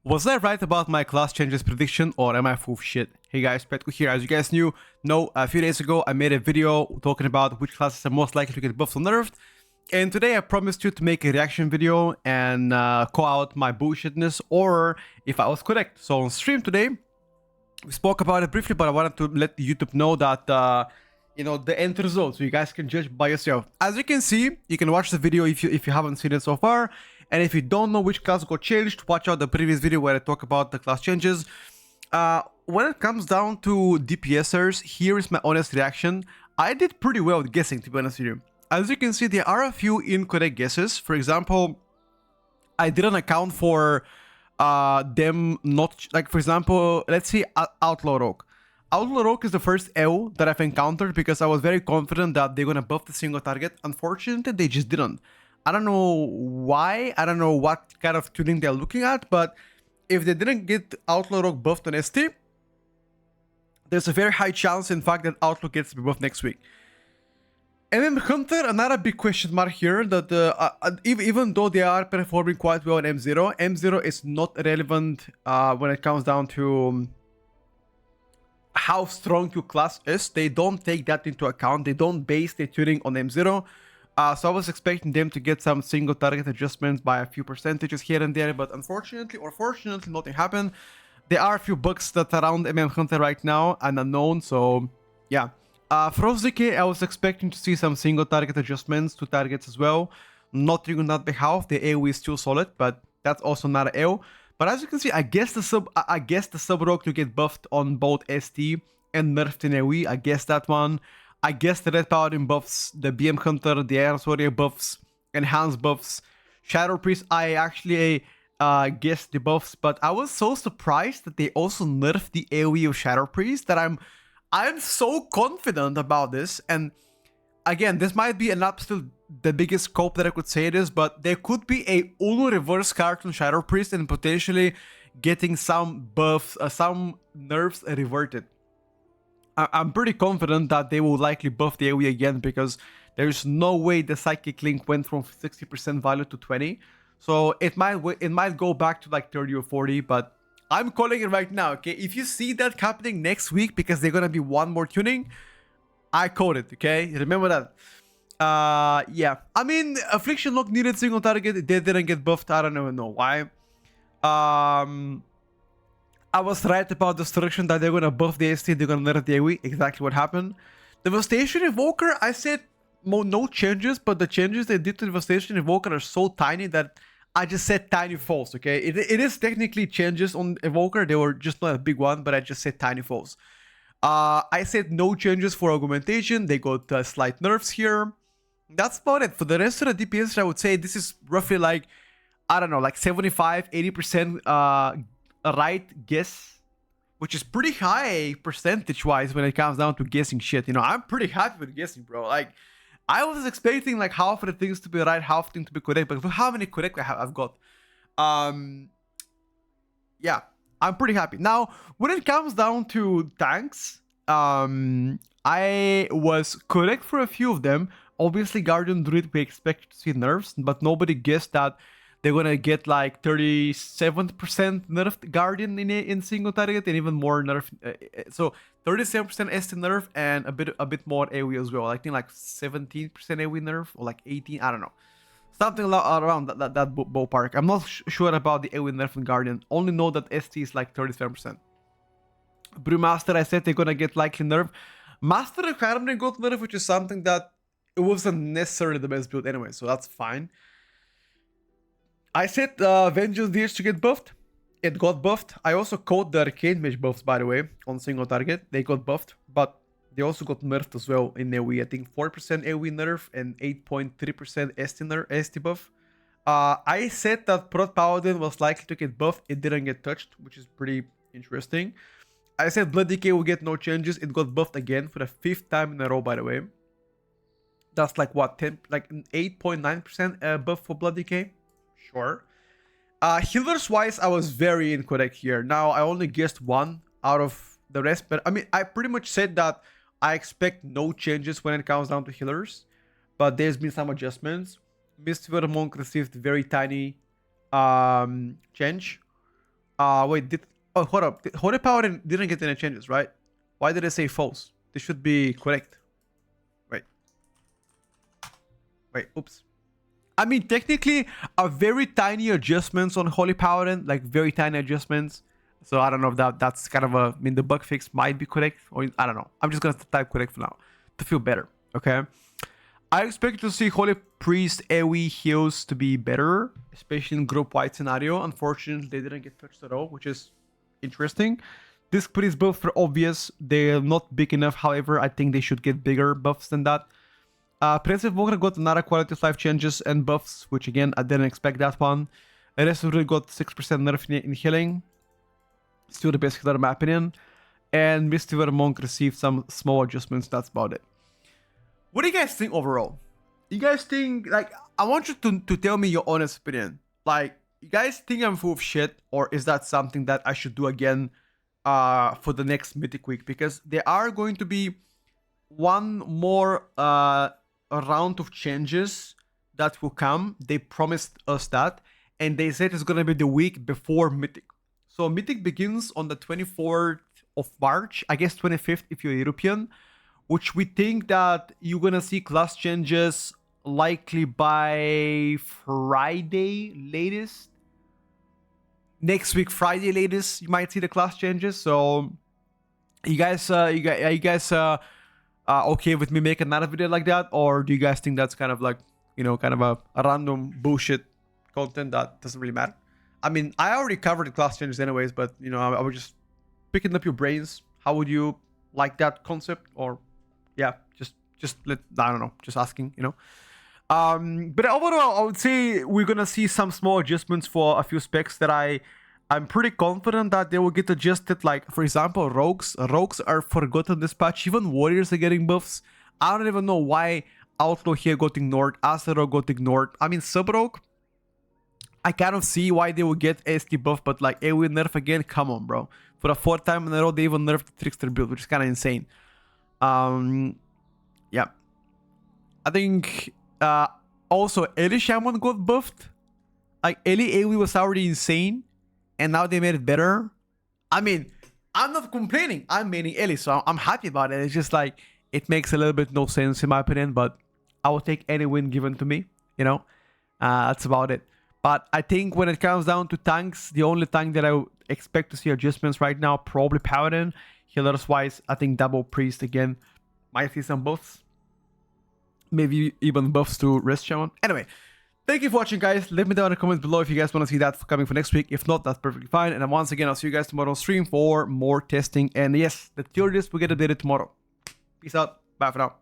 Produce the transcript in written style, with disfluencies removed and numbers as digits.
Was I right about my class changes prediction, or am I full of shit? Hey guys, Petko here. As you guys know, a few days ago I made a video talking about which classes are most likely to get buffed or nerfed. And today I promised you to make a reaction video and call out my bullshitness or if I was correct. So on stream today, we spoke about it briefly, but I wanted to let YouTube know that the end result, so you guys can judge by yourself. As you can see, you can watch the video if you haven't seen it so far, and if you don't know which class got changed, watch out the previous video where I talk about the class changes. When it comes down to DPSers, here is my honest reaction. I did pretty well with guessing, to be honest with you. As you can see, there are a few incorrect guesses. For example, I didn't account for them not, like, for example, let's see Outlaw Rogue. Outlaw Rogue is the first L that I've encountered because I was very confident that they're gonna buff the single target. Unfortunately, they just didn't. I don't know why, I don't know what kind of tuning they're looking at, but if they didn't get Outlaw Rogue buffed on ST, there's a very high chance, in fact, that Outlaw gets to be buffed next week. MM Hunter, another big question mark here, that even though they are performing quite well in M0, M0 is not relevant when it comes down to how strong your class is. They don't take that into account. They don't base their tuning on M0. So I was expecting them to get some single target adjustments by a few percentages here and there, but unfortunately or fortunately nothing happened. There are a few bugs that are around MM Hunter right now and unknown, so yeah. Frost Decay, I was expecting to see some single target adjustments to targets as well. Nothing on that behalf. The AoE is still solid, but that's also not an L. But as you can see, I guess the sub rogue to get buffed on both ST and nerfed in AoE. I guess that one. I guess the red paladin buffs, the BM Hunter, the Air Warrior buffs, enhanced buffs, Shadow Priest. I actually guessed the buffs, but I was so surprised that they also nerfed the AoE of Shadow Priest that I'm so confident about this. And again, this might be not still the biggest scope that I could say it is, but there could be a Uno reverse card on Shadow Priest and potentially getting some buffs, some nerfs reverted. I'm pretty confident that they will likely buff the AoE again because there's no way the Psychic Link went from 60% value to 20. So it might go back to like 30 or 40, but I'm calling it right now, okay? If you see that happening next week because they're gonna be one more tuning, I called it, okay? Remember that. Yeah. I mean, Affliction Lock needed single target. They didn't get buffed. I don't even know why. I was right about Destruction, that they're gonna buff the ST, they're gonna nerf the AoE. Exactly what happened. Devastation Evoker, I said no changes, but the changes they did to Devastation Evoker are so tiny that I just said tiny false, okay? It is technically changes on Evoker. They were just not a big one, but I just said tiny false. I said no changes for Augmentation. They got slight nerfs here. That's about it. For the rest of the DPS, I would say this is roughly like, I don't know, like 75, 80% right guess, which is pretty high percentage-wise when it comes down to guessing shit. You know, I'm pretty happy with guessing, bro. Like, I was expecting like half of the things to be right, half of the things to be correct, but look how many correct I've got. Yeah, I'm pretty happy. Now, when it comes down to tanks, I was correct for a few of them. Obviously, Guardian Druid, we expect to see nerfs, but nobody guessed that they're gonna get like 37% nerfed Guardian in single target and even more nerf. So 37% ST nerf and a bit more AoE as well. I think like 17% AoE nerf or like 18. I don't know, something around that ballpark. I'm not sure about the AoE nerf in Guardian. Only know that ST is like 37%. Brewmaster, I said they're gonna get likely nerf. Master of Harmony got nerf, which is something that it wasn't necessarily the best build anyway, so that's fine. I said Vengeance DH to get buffed. It got buffed. I also called the Arcane Mage buffs, by the way, on single target. They got buffed, but they also got nerfed as well in AoE. I think 4% AoE nerf and 8.3% ST buff. I said that Prot Paladin was likely to get buffed. It didn't get touched, which is pretty interesting. I said Blood Decay will get no changes. It got buffed again for the 5th time in a row, by the way. That's like what, 8.9% buff for Blood Decay? Sure. Healers wise, I was very incorrect here. Now, I only guessed one out of the rest, but I mean, I pretty much said that I expect no changes when it comes down to healers, but there's been some adjustments. Mistweaver Monk received very tiny change. Wait, oh, hold up. Holy Paladin didn't get any changes, right? Why did it say false? This should be correct. Wait, oops. I mean, technically, a very tiny adjustments on Holy Paladin, like very tiny adjustments. So I don't know if that's kind of a, I mean, the bug fix might be correct, or I don't know. I'm just gonna type correct for now to feel better, okay? I expect to see Holy Priest AoE heals to be better, especially in group-wide scenario. Unfortunately, they didn't get touched at all, which is interesting. This priest buffs are obvious. They're not big enough, however, I think they should get bigger buffs than that. Prince of Warcraft got another quality of life changes and buffs, which again, I didn't expect that one. The rest of it got 6% nerf in healing. Still the best healer in my opinion. And Mystiver Monk received some small adjustments, that's about it. What do you guys think overall? You guys think, like, I want you to tell me your honest opinion. Like, you guys think I'm full of shit, or is that something that I should do again for the next Mythic week? Because there are going to be one more round of changes that will come. They promised us that, and they said it's gonna be the week before Mythic. So Mythic begins on the 24th of March, I guess 25th if you're European, which we think that you're gonna see class changes likely by Friday latest. Next week Friday latest, you might see the class changes. So you guys okay with me making another video like that, or do you guys think that's kind of like, you know, kind of a random bullshit content that doesn't really matter? I mean, I already covered the class changes anyways, but you know, I was just picking up your brains. How would you like that concept? Or yeah, just I don't know, just asking, you know. But overall, I would say we're gonna see some small adjustments for a few specs that I'm pretty confident that they will get adjusted. Like, for example, rogues are forgotten this patch. Even warriors are getting buffs. I don't even know why outlaw here got ignored, Asero got ignored. I mean, sub rogue, I kind of see why they will get AST buff, but like AoE nerf again, come on, bro. For the 4th time in a row, they even nerfed the Trickster build, which is kind of insane. Yeah. I think also Ellie Shaman got buffed. Like, Ellie AoE was already insane, and now they made it better. I mean, I'm not complaining. I'm maining Ellie, so I'm happy about it. It's just like, it makes a little bit no sense in my opinion, but I will take any win given to me, you know. That's about it. But I think when it comes down to tanks, the only tank that I would expect to see adjustments right now, probably Paladin. Healers wise, I think double priest again might see some buffs. Maybe even buffs to rest shaman. Anyway, thank you for watching, guys. Let me know in the comments below if you guys want to see that coming for next week. If not, that's perfectly fine. And then once again, I'll see you guys tomorrow on stream for more testing. And yes, the tier list will get updated tomorrow. Peace out. Bye for now.